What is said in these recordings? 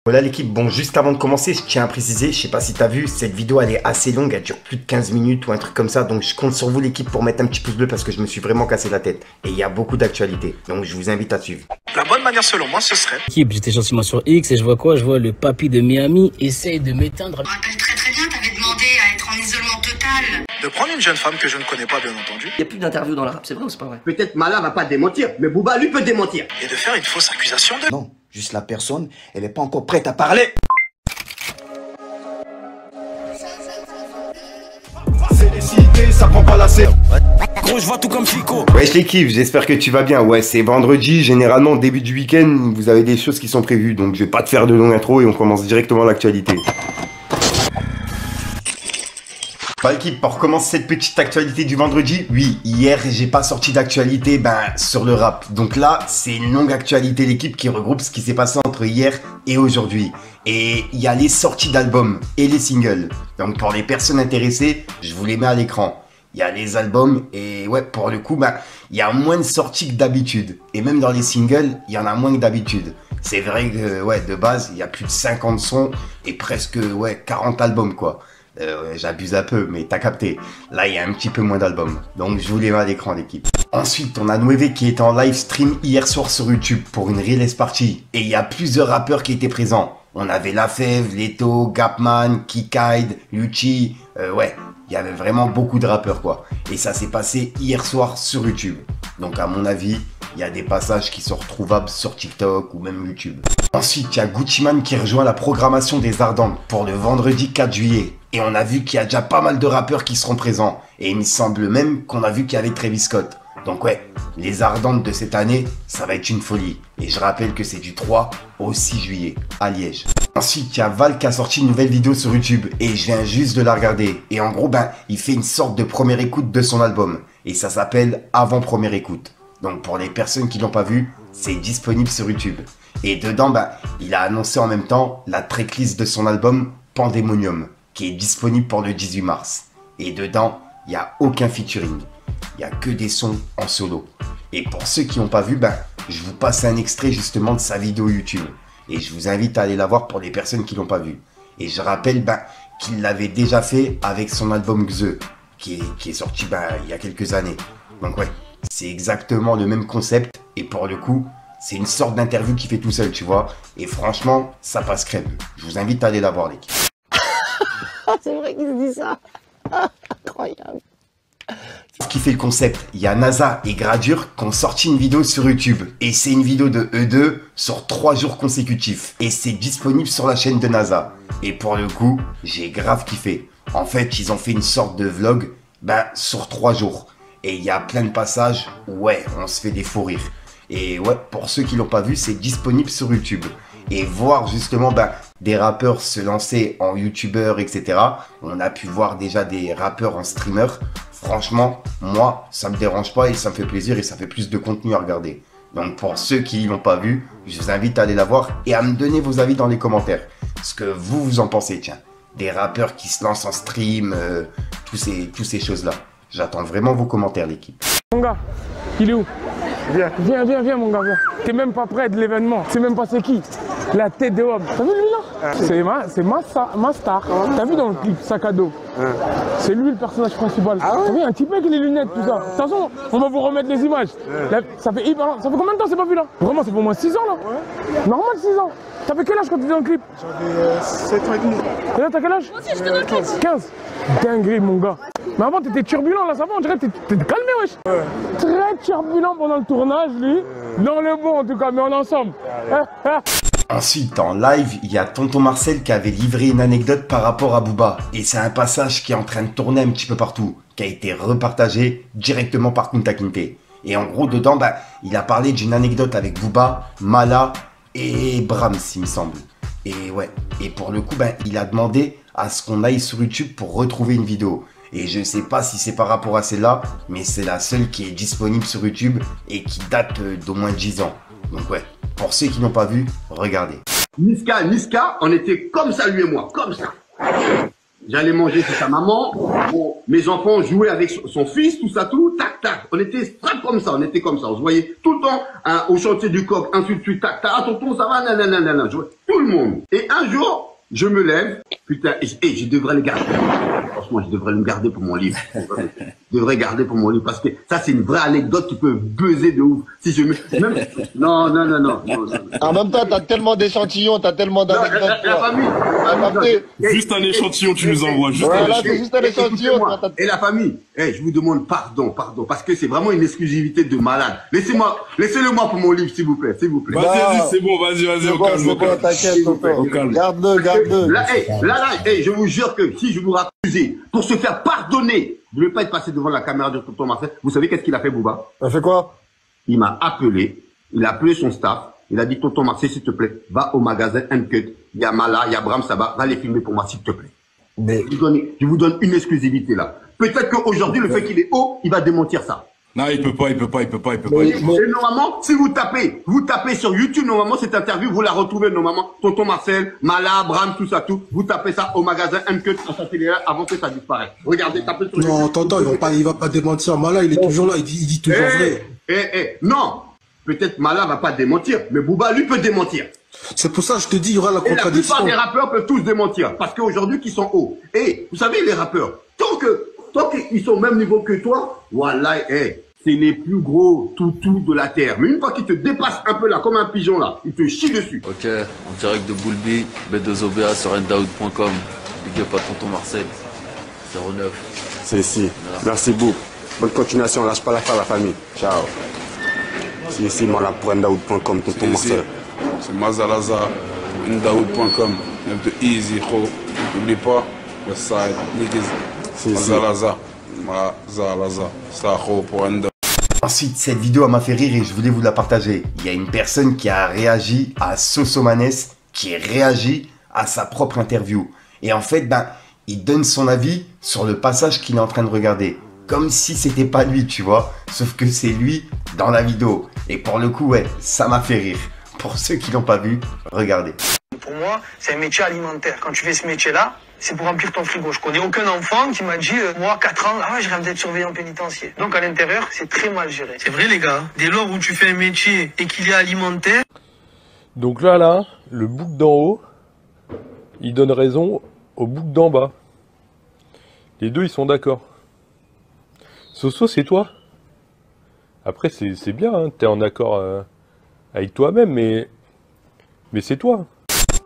Voilà l'équipe, bon juste avant de commencer, je tiens à préciser, je sais pas si t'as vu, cette vidéo elle est assez longue, elle dure plus de 15 minutes ou un truc comme ça, donc je compte sur vous l'équipe pour mettre un petit pouce bleu parce que je me suis vraiment cassé la tête. Et il y a beaucoup d'actualités, donc je vous invite à suivre. La bonne manière selon moi ce serait... J'étais gentiment sur X et je vois quoi? Je vois le papy de Miami essaye de m'éteindre. Je me rappelle très bien, t'avais demandé à être en isolement total. De prendre une jeune femme que je ne connais pas bien entendu. Il n'y a plus d'interview dans la rap, c'est vrai ou c'est pas vrai? Peut-être Mala va pas démentir, mais Booba lui peut démentir. Et de faire une fausse accusation de... Non, juste la personne, elle n'est pas encore prête à parler. C'est décidé, ça prend pas la serre. Gros, je vois tout comme Chico. Wesh l'équipe, j'espère que tu vas bien. Ouais, c'est vendredi, généralement au début du week-end, vous avez des choses qui sont prévues, donc je vais pas te faire de longue intro et on commence directement l'actualité. Bah l'équipe, pour commencer cette petite actualité du vendredi, oui, hier j'ai pas sorti d'actualité sur le rap. Donc là, c'est une longue actualité l'équipe qui regroupe ce qui s'est passé entre hier et aujourd'hui. Et il y a les sorties d'albums et les singles. Donc pour les personnes intéressées, je vous les mets à l'écran. Il y a les albums et ouais, pour le coup, il y a moins de sorties que d'habitude. Et même dans les singles, il y en a moins que d'habitude. C'est vrai que ouais, de base, il y a plus de 50 sons et presque ouais, 40 albums quoi. J'abuse un peu, mais t'as capté. Là, il y a un petit peu moins d'albums. Donc, je vous les mets à l'écran, l'équipe. Ensuite, on a Nueve qui était en live stream hier soir sur YouTube pour une release party. Et il y a plusieurs rappeurs qui étaient présents. On avait La Fève, Leto, Gapman, Kikaïd, Lucci. Ouais, il y avait vraiment beaucoup de rappeurs, quoi. Et ça s'est passé hier soir sur YouTube. Donc, à mon avis, il y a des passages qui sont retrouvables sur TikTok ou même YouTube. Ensuite, il y a Gucci Mane qui rejoint la programmation des Ardentes pour le vendredi 4 juillet. Et on a vu qu'il y a déjà pas mal de rappeurs qui seront présents. Et il me semble même qu'on a vu qu'il y avait Travis Scott. Donc ouais, les Ardentes de cette année, ça va être une folie. Et je rappelle que c'est du 3 au 6 juillet, à Liège. Ensuite, il y a Val qui a sorti une nouvelle vidéo sur YouTube. Et je viens juste de la regarder. Et en gros, il fait une sorte de première écoute de son album. Et ça s'appelle Avant Première Écoute. Donc pour les personnes qui l'ont pas vu, c'est disponible sur YouTube. Et dedans, il a annoncé en même temps la tracklist de son album Pandemonium, qui est disponible pour le 18 mars. Et dedans, il n'y a aucun featuring. Il n'y a que des sons en solo. Et pour ceux qui n'ont pas vu, je vous passe un extrait justement de sa vidéo YouTube. Et je vous invite à aller la voir pour les personnes qui l'ont pas vu. Et je rappelle qu'il l'avait déjà fait avec son album Xe, qui est sorti il y a quelques années. Donc ouais, c'est exactement le même concept. Et pour le coup, c'est une sorte d'interview qu'il fait tout seul, tu vois. Et franchement, ça passe crème. Je vous invite à aller la voir, l'équipe. C'est vrai qu'il se dit ça. Incroyable. Ce qui fait le concept, il y a NASA et Gradure qui ont sorti une vidéo sur YouTube. Et c'est une vidéo de eux2 sur 3 jours consécutifs. Et c'est disponible sur la chaîne de NASA. Et pour le coup, j'ai grave kiffé. En fait, ils ont fait une sorte de vlog sur 3 jours. Et il y a plein de passages où ouais, on se fait des fous rires. Et ouais, pour ceux qui l'ont pas vu, c'est disponible sur YouTube. Et voir justement des rappeurs se lancer en youtubeur, etc. On a pu voir déjà des rappeurs en streamer. Franchement, moi, ça me dérange pas et ça me fait plaisir et ça fait plus de contenu à regarder. Donc pour ceux qui l'ont pas vu, je vous invite à aller la voir et à me donner vos avis dans les commentaires. Ce que vous en pensez, tiens. Des rappeurs qui se lancent en stream, tous ces choses-là. J'attends vraiment vos commentaires, l'équipe. Mon gars, il est où? Viens, mon gars, viens. T'es même pas près de l'événement. Tu sais même pas c'est qui. La tête de homme. T'as vu lui là? C'est ma star. T'as vu dans le clip, sac à dos? C'est lui le personnage principal. T'as vu un type avec les lunettes, tout ça. De toute façon, on va vous remettre les images. Là, ça fait combien de temps c'est pas vu là? Vraiment, ça fait au moins 6 ans là. Normal 6 ans. T'as fait quel âge quand tu étais dans le clip? J'avais 7 ans et demi. Et là, t'as quel âge? Moi aussi, j'étais dans le clip. 15. Dinguerie, mon gars. Mais avant, t'étais turbulent, là, ça va, on dirait que t'es calmé, wesh. Très turbulent pendant le tournage, lui. Dans le bon, en tout cas, mais en ensemble. Ensuite, en live, il y a Tonton Marcel qui avait livré une anecdote par rapport à Booba. Et c'est un passage qui est en train de tourner un petit peu partout, qui a été repartagé directement par Kunta Kinte. Et en gros, dedans, il a parlé d'une anecdote avec Booba, Mala et Brahms, il me semble. Et ouais, et pour le coup, il a demandé à ce qu'on aille sur YouTube pour retrouver une vidéo. Et je sais pas si c'est par rapport à celle-là, mais c'est la seule qui est disponible sur YouTube et qui date d'au moins 10 ans. Donc ouais, pour ceux qui n'ont pas vu, regardez. Niska, on était comme ça lui et moi, comme ça. j'allais manger chez sa maman. Bon, mes enfants jouaient avec son fils, tout ça, tout, tac, tac. On était straight comme ça, on était comme ça. On se voyait tout le temps hein, au chantier du coq, ainsi de suite, tac, tac. Ah, tonton, ça va, nanana. Je vois tout le monde. Et un jour, je me lève, putain, et je devrais le garder. Franchement, je devrais le garder pour mon livre. Je devrais garder pour mon livre parce que ça, c'est une vraie anecdote qui peut buzzer de ouf. Si je me... Même... Non. En même temps, t'as tellement d'échantillons, t'as tellement d'anecdotes. La famille. Juste un échantillon, tu nous envoies. Voilà, c'est juste un échantillon. Et la famille, je vous demande pardon, parce que c'est vraiment une exclusivité de malade. Laissez-le-moi pour mon livre, s'il vous plaît. Vas-y, c'est bon, vas-y, au calme. T'inquiète, tonton. Garde-le. Là, je vous jure que si je vous accusez pour se faire pardonner, je ne vais pas être passé devant la caméra de tonton Marcel. Vous savez qu'est-ce qu'il a fait, Bouba? Il a fait quoi? Il m'a appelé, il a appelé son staff, il a dit, tonton Marcel, s'il te plaît, va au magasin Uncut, il y a Mala, il y a Bram Saba, va les filmer pour moi, s'il te plaît. Mais... Je vous donne une exclusivité là. Peut-être qu'aujourd'hui, le fait qu'il est haut, il va démentir ça. Non, il peut pas. Et normalement, si vous tapez sur YouTube, normalement, cette interview, vous la retrouvez normalement. Tonton Marcel, Mala, Bram, tout ça, tout. Vous tapez ça au magasin Uncut, à sa télé avant que ça disparaisse. Regardez, tapez sur YouTube. Non, tonton, il va pas démentir. Mala, il est toujours là, il dit toujours vrai. Non. Peut-être Mala va pas démentir, mais Bouba, lui, peut démentir. C'est pour ça que je te dis, il y aura la contradiction. La plupart des rappeurs peuvent tous démentir, parce qu'aujourd'hui, qu'ils sont hauts. Et, vous savez, les rappeurs, tant qu'ils sont au même niveau que toi, voilà, c'est les plus gros toutous de la terre. Mais une fois qu'ils te dépassent un peu là, comme un pigeon là, ils te chient dessus. Ok, en direct de Boulby, B2OBA sur Endaoud.com. Big up à tonton Marcel, 09. C'est ici. Merci beaucoup. Bonne continuation, lâche pas la famille. Ciao. C'est ici, moi, pour Endaoud.com, tonton Marcel. C'est Mazalaza, Endaoud.com. Neuf de Easy, n'oublie pas, Westside, niggas. Mazalaza, Saho pour Endaoud. Ensuite, cette vidéo m'a fait rire et je voulais vous la partager. Il y a une personne qui a réagi à Sosomanes, qui réagit à sa propre interview. Et en fait, il donne son avis sur le passage qu'il est en train de regarder. Comme si c'était pas lui, tu vois. Sauf que c'est lui dans la vidéo. Et pour le coup, ouais, ça m'a fait rire. Pour ceux qui l'ont pas vu, regardez. Pour moi, c'est un métier alimentaire. Quand tu fais ce métier-là, c'est pour remplir ton frigo. Je connais aucun enfant qui m'a dit, moi, 4 ans, je rêve d'être surveillant pénitentiaire. Donc à l'intérieur, c'est très mal géré. C'est vrai, les gars. Dès lors où tu fais un métier et qu'il est alimentaire... Donc là, le bouc d'en haut, il donne raison au bouc d'en bas. Les deux, ils sont d'accord. Soso, c'est toi. Après, c'est bien, hein, t'es en accord avec toi-même, mais c'est toi.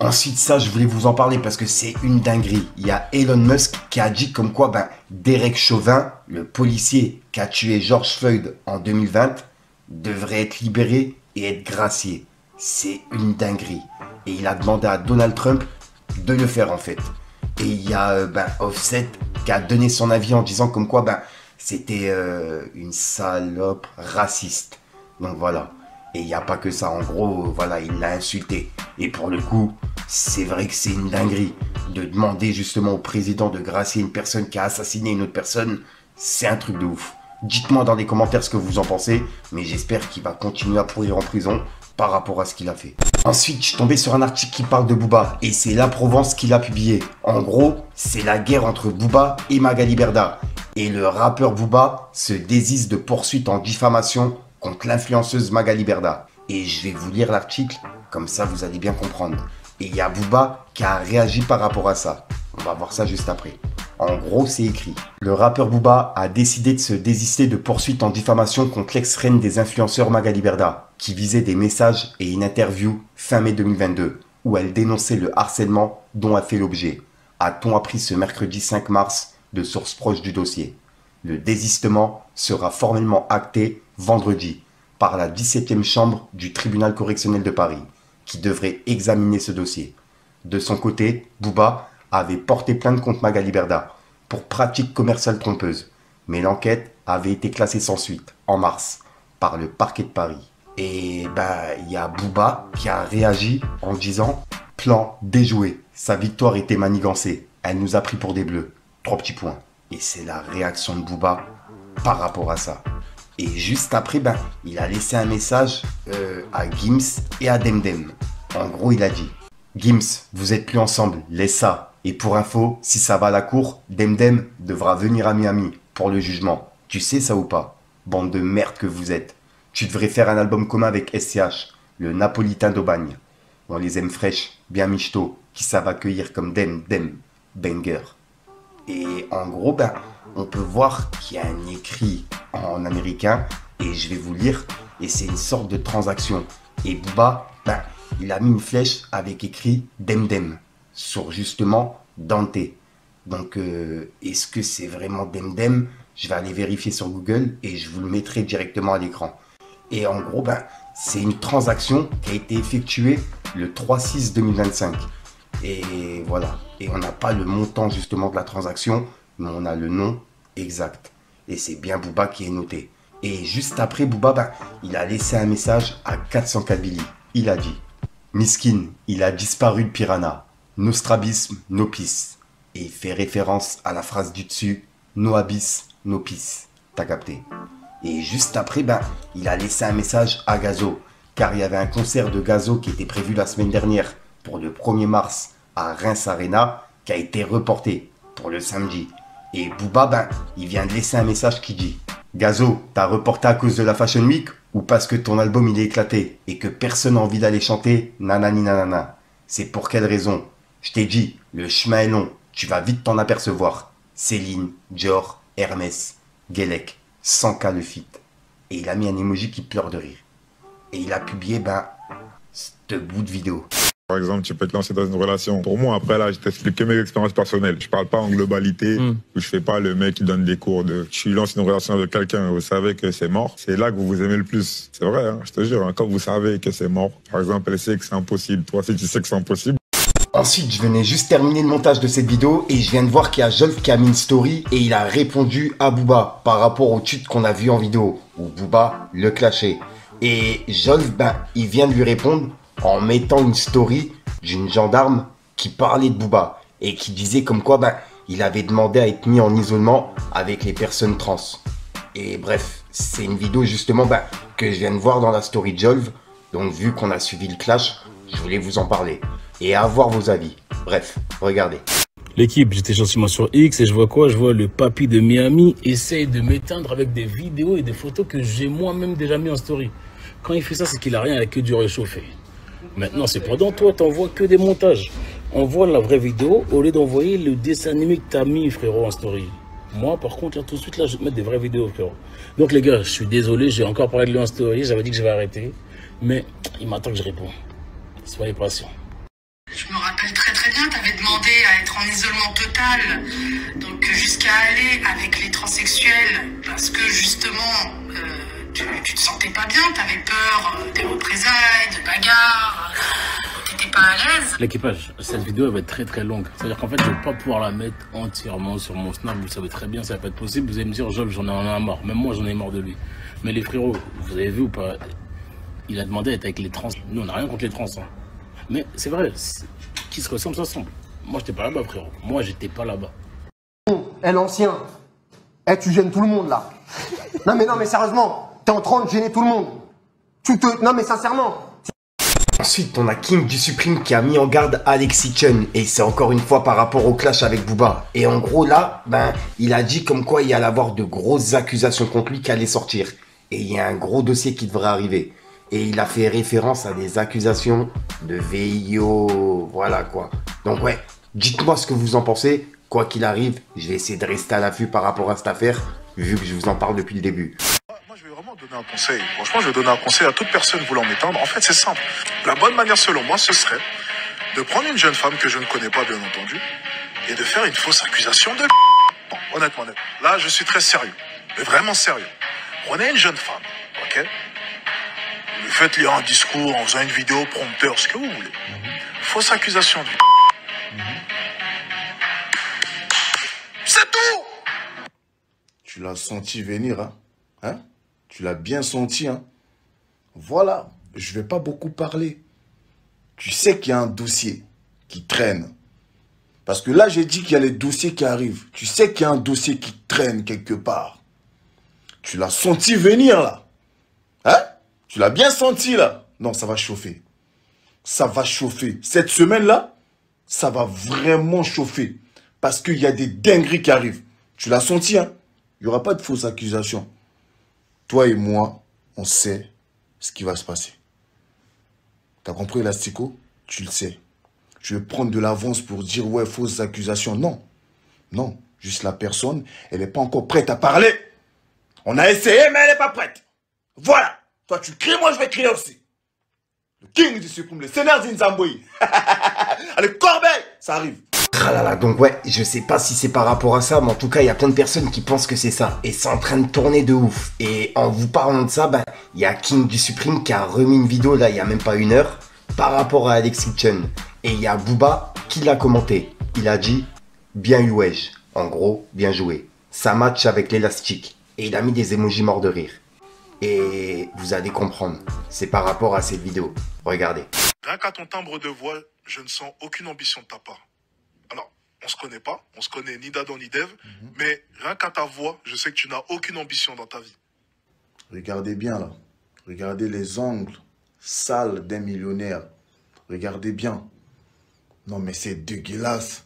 Ensuite, ça, je voulais vous en parler parce que c'est une dinguerie. Il y a Elon Musk qui a dit comme quoi Derek Chauvin, le policier qui a tué George Floyd en 2020, devrait être libéré et être gracié. C'est une dinguerie. Et il a demandé à Donald Trump de le faire en fait. Et il y a Offset qui a donné son avis en disant comme quoi c'était une salope raciste. Donc voilà. Et il n'y a pas que ça, en gros, voilà, il l'a insulté. Et pour le coup, c'est vrai que c'est une dinguerie. De demander justement au président de gracier une personne qui a assassiné une autre personne, c'est un truc de ouf. Dites-moi dans les commentaires ce que vous en pensez, mais j'espère qu'il va continuer à pourrir en prison par rapport à ce qu'il a fait. Ensuite, je suis tombé sur un article qui parle de Booba, et c'est La Provence qui l'a publié. En gros, c'est la guerre entre Booba et Magali Berda. Et le rappeur Booba se désiste de poursuites en diffamation contre l'influenceuse Magali Berda. Et je vais vous lire l'article, comme ça vous allez bien comprendre. Et il y a Booba qui a réagi par rapport à ça. On va voir ça juste après. En gros, c'est écrit. Le rappeur Booba a décidé de se désister de poursuites en diffamation contre l'ex-reine des influenceurs Magali Berda, qui visait des messages et une interview fin mai 2022, où elle dénonçait le harcèlement dont elle fait l'objet. A-t-on appris ce mercredi 5 mars de sources proches du dossier. Le désistement sera formellement acté vendredi par la 17e chambre du tribunal correctionnel de Paris, qui devrait examiner ce dossier. De son côté, Booba avait porté plainte contre Magali Berda pour pratique commerciale trompeuse, mais l'enquête avait été classée sans suite en mars par le parquet de Paris. Et il y a Booba qui a réagi en disant « Plan déjoué, sa victoire était manigancée, elle nous a pris pour des bleus, 3 petits points ». Et c'est la réaction de Booba par rapport à ça. Et juste après, il a laissé un message à Gims et à Demdem. En gros, il a dit « Gims, vous êtes plus ensemble, laisse ça. Et pour info, si ça va à la cour, Demdem devra venir à Miami pour le jugement. Tu sais ça ou pas? Bande de merde que vous êtes. Tu devrais faire un album commun avec SCH, le napolitain d'Aubagne. On les aime fraîches, bien michto, qui savent accueillir comme Demdem, banger. Et en gros, on peut voir qu'il y a un écrit en américain, et je vais vous lire, et c'est une sorte de transaction. Et Booba, il a mis une flèche avec écrit Demdem, sur justement Dante. Donc, est-ce que c'est vraiment Demdem? Je vais aller vérifier sur Google, et je vous le mettrai directement à l'écran. Et en gros, c'est une transaction qui a été effectuée le 3/6/2025. Et voilà. Et on n'a pas le montant justement de la transaction, mais on a le nom exact. Et c'est bien Booba qui est noté. Et juste après, Booba, il a laissé un message à 404 Billy. Il a dit: Miskin, il a disparu de Piranha. No strabisme, no peace. Et il fait référence à la phrase du dessus: No abyss, no peace. T'as capté? Et juste après, il a laissé un message à Gazo. Car il y avait un concert de Gazo qui était prévu la semaine dernière pour le 1er mars à Reims Arena, qui a été reporté pour le samedi. Et Booba, il vient de laisser un message qui dit: Gazo, t'as reporté à cause de la Fashion Week ou parce que ton album il est éclaté et que personne n'a envie d'aller chanter nanani nanana? C'est pour quelle raison? Je t'ai dit, le chemin est long, tu vas vite t'en apercevoir. Céline, Dior, Hermès, Guélec, 100K le feat. Et il a mis un emoji qui pleure de rire. Et il a publié, ce bout de vidéo. Par exemple, tu peux te lancer dans une relation. Pour moi, après là, je t'explique que mes expériences personnelles. Je parle pas en globalité, où je fais pas le mec qui donne des cours de... Tu lances une relation avec quelqu'un, vous savez que c'est mort. C'est là que vous vous aimez le plus. C'est vrai, hein, je te jure. Quand vous savez que c'est mort, par exemple, elle sait que c'est impossible. Toi, si tu sais que c'est impossible. Ensuite, je venais juste terminer le montage de cette vidéo et je viens de voir qu'il y a Jolf qui a mis une story et il a répondu à Booba par rapport au tweet qu'on a vu en vidéo où Booba le clashait. Et Jolf, il vient de lui répondre en mettant une story d'une gendarme qui parlait de Booba et qui disait comme quoi il avait demandé à être mis en isolement avec les personnes trans. Et bref, c'est une vidéo justement que je viens de voir dans la story de Jolf. Donc vu qu'on a suivi le clash, je voulais vous en parler et avoir vos avis. Bref, regardez. L'équipe, j'étais gentiment sur X et je vois quoi? Je vois le papy de Miami essaye de m'éteindre avec des vidéos et des photos que j'ai moi-même déjà mis en story. Quand il fait ça, c'est qu'il a rien avec que du réchauffé. Maintenant, c'est pendant toi, t'envoies que des montages. Envoie la vraie vidéo au lieu d'envoyer le dessin animé que t'as mis, frérot, en story. Moi, par contre, là, tout de suite, là, je vais te mettre des vraies vidéos, frérot. Donc, les gars, je suis désolé, j'ai encore parlé de lui en story. J'avais dit que je vais arrêter. Mais il m'attend que je réponds. Soyez patients. Je me rappelle très très bien, t'avais demandé à être en isolement total, donc jusqu'à aller avec les transsexuels, parce que justement, tu te sentais pas bien, t'avais peur des représailles, de bagarres, t'étais pas à l'aise. L'équipage, cette vidéo elle va être très très longue. C'est-à-dire qu'en fait, je vais pas pouvoir la mettre entièrement sur mon snap, vous le savez très bien, ça va pas être possible. Vous allez me dire, Jolf, j'en ai marre, même moi j'en ai marre de lui. Mais les frérots, vous avez vu ou pas, il a demandé d'être avec les trans. Nous, on n'a rien contre les trans. Hein. Mais c'est vrai, qui se ressemble, ça ressemble. Moi, j'étais pas là-bas, frérot. Moi, j'étais pas là-bas. L'ancien, tu gênes tout le monde, là. non, mais sérieusement, t'es en train de gêner tout le monde. Non, mais sincèrement. Ensuite, on a King du Supreme qui a mis en garde Alexis Chun. Et c'est encore une fois par rapport au clash avec Booba. Et en gros, là, il a dit comme quoi il y allait avoir de grosses accusations contre lui qui allaient sortir. Et il y a un gros dossier qui devrait arriver. Et il a fait référence à des accusations de VIO, voilà quoi. Donc ouais, dites-moi ce que vous en pensez. Quoi qu'il arrive, je vais essayer de rester à l'affût par rapport à cette affaire, vu que je vous en parle depuis le début. Moi, je vais vraiment donner un conseil. Franchement, je vais donner un conseil à toute personne voulant m'éteindre. En fait, c'est simple. La bonne manière, selon moi, ce serait de prendre une jeune femme que je ne connais pas, bien entendu, et de faire une fausse accusation de... Bon, honnêtement, là, je suis très sérieux. Mais vraiment sérieux. Prenez une jeune femme, ok ? Faites lire un discours en faisant une vidéo, prompteur, ce que vous voulez. Fausse accusation de... C'est tout! Tu l'as senti venir, hein? Tu l'as bien senti, hein? Voilà, je vais pas beaucoup parler. Tu sais qu'il y a un dossier qui traîne. Parce que là, j'ai dit qu'il y a les dossiers qui arrivent. Tu sais qu'il y a un dossier qui traîne quelque part. Tu l'as senti venir, là. Hein? Tu l'as bien senti, là? Non, ça va chauffer. Ça va chauffer. Cette semaine-là, ça va vraiment chauffer. Parce qu'il y a des dingueries qui arrivent. Tu l'as senti, hein? Il n'y aura pas de fausses accusations. Toi et moi, on sait ce qui va se passer. T'as compris, Elastico? Tu le sais. Tu veux prendre de l'avance pour dire, ouais, fausses accusations. Non. Non. Juste la personne, elle n'est pas encore prête à parler. On a essayé, mais elle n'est pas prête. Voilà. Toi, tu cries, moi, je vais crier aussi. Le king du sucre, le Seigneur Zinzamboui. Allez, Corbeil, ça arrive. Ah là là, donc ouais, je sais pas si c'est par rapport à ça, mais en tout cas, il y a plein de personnes qui pensent que c'est ça. Et c'est en train de tourner de ouf. Et en vous parlant de ça, ben, il y a King du Supreme qui a remis une vidéo, là, il y a même pas 1 heure, par rapport à Alex Kitchen. Et il y a Booba qui l'a commenté. Il a dit, bien eu wesh. En gros, bien joué. Ça match avec l'élastique. Et il a mis des emojis morts de rire. Et vous allez comprendre. C'est par rapport à cette vidéo. Regardez. Rien qu'à ton timbre de voix, je ne sens aucune ambition de ta part. Alors, on se connaît pas, on se connaît ni d'Adam ni d'Ève, mais rien qu'à ta voix, je sais que tu n'as aucune ambition dans ta vie. Regardez bien là. Regardez les ongles sales d'un millionnaire. Regardez bien. Non mais c'est dégueulasse.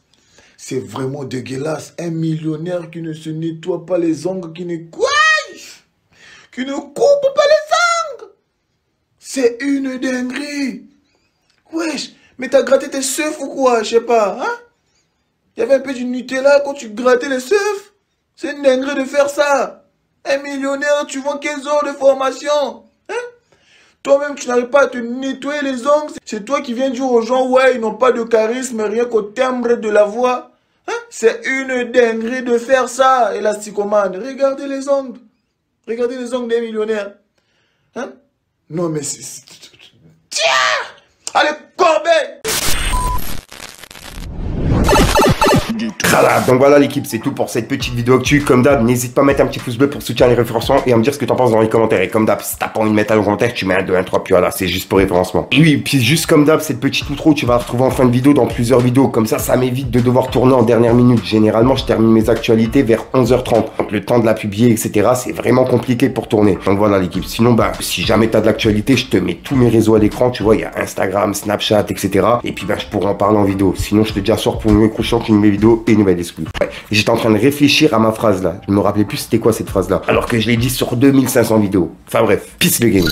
C'est vraiment dégueulasse. Un millionnaire qui ne se nettoie pas les ongles, qui ne coupe pas les ongles. C'est une dinguerie. Wesh, mais t'as gratté tes seufs ou quoi? Je sais pas, hein? Il y avait un peu du Nutella quand tu grattais les seufs. C'est une dinguerie de faire ça. Un millionnaire, tu vends 15 heures de formation. Hein? Toi-même, tu n'arrives pas à te nettoyer les ongles. C'est toi qui viens dire aux gens, ouais, ils n'ont pas de charisme, rien qu'au timbre de la voix. Hein? C'est une dinguerie de faire ça, Elasticomane. Regardez les ongles. Regardez les ongles des millionnaires. Hein? Non, mais c'est... Tiens! Allez, Corbeil! Voilà, donc voilà l'équipe, c'est tout pour cette petite vidéo actu. Comme d'hab, n'hésite pas à mettre un petit pouce bleu pour soutenir les référencements et à me dire ce que t'en penses dans les commentaires. Et comme d'hab, si t'as pas envie de mettre un commentaire, tu mets un 2, 1, 3, puis voilà, c'est juste pour référencement. Et oui, puis juste comme d'hab, cette petite outro, tu vas la retrouver en fin de vidéo dans plusieurs vidéos. Comme ça m'évite de devoir tourner en dernière minute. Généralement, je termine mes actualités vers 11h30. Donc le temps de la publier, etc., c'est vraiment compliqué pour tourner. Donc voilà l'équipe. Sinon, bah, si jamais t'as de l'actualité, je te mets tous mes réseaux à l'écran. Tu vois, il y a Instagram, Snapchat, etc. Et puis, bah, je pourrais en parler en vidéo. Sinon, je te dis à soir pour une nouvelle prochaine, une nouvelle vidéo et une nouvelle exclue. Ouais, j'étais en train de réfléchir à ma phrase là. Je me rappelais plus c'était quoi cette phrase là. Alors que je l'ai dit sur 2500 vidéos. Enfin bref, peace le game.